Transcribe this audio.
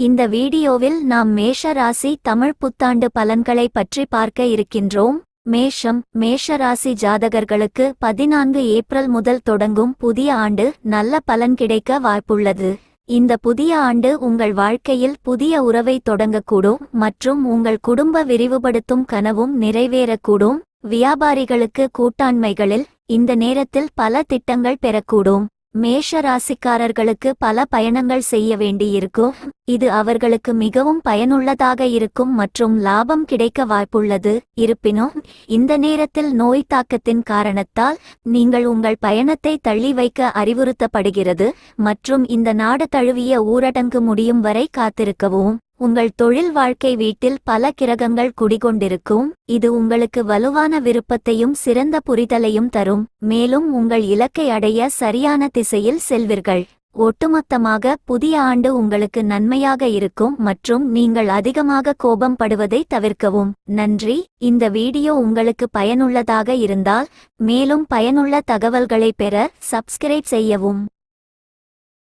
இந்த வீடியோவில் நாம் மேஷ ராசி தமிழ் புத்தாண்டு பலன்களை பற்றி பார்க்க இருக்கின்றோம். மேஷ ராசி ஜாதகர்களுக்கு 14 ஏப்ரல் முதல் தொடங்கும் புதிய ஆண்டு நல்ல பலன் கிடைக்க வாய்ப்புள்ளது. இந்த புதிய ஆண்டு உங்கள் வாழ்க்கையில் புதிய உறவை தொடங்கக்கூடும் மற்றும் உங்கள் குடும்ப விரிவுபடுத்தும் கனவும் நிறைவேறக்கூடும். வியாபாரிகளுக்கு கூட்டாண்மைகளில் இந்த நேரத்தில் பல திட்டங்கள் பெறக்கூடும். மேஷ ராசிக்காரர்களுக்கு பல பயணங்கள் செய்ய வேண்டியிருக்கும். இது அவர்களுக்கு மிகவும் பயனுள்ளதாக இருக்கும் மற்றும் லாபம் கிடைக்க வாய்ப்புள்ளது. இருப்பினும் இந்த நேரத்தில் நோய் தாக்கத்தின் காரணத்தால் நீங்கள் உங்கள் பயணத்தை தள்ளி வைக்க அறிவுறுத்தப்படுகிறது மற்றும் இந்த நாடு தழுவிய ஊரடங்கு முடியும் வரை காத்திருக்கவும். உங்கள் தொழில் வாழ்க்கை வீட்டில் பல கிரகங்கள் குடிகொண்டிருக்கும். இது உங்களுக்கு வலுவான விருப்பத்தையும் சிறந்த புரிதலையும் தரும். மேலும் உங்கள் இலக்கை அடைய சரியான திசையில் செல்வீர்கள். ஒட்டுமொத்தமாக புதிய ஆண்டு உங்களுக்கு நன்மையாக இருக்கும் மற்றும் நீங்கள் அதிகமாக கோபம் படுவதை தவிர்க்கவும். நன்றி. இந்த வீடியோ உங்களுக்கு பயனுள்ளதாக இருந்தால் மேலும் பயனுள்ள தகவல்களை பெற சப்ஸ்கிரைப் செய்யவும்.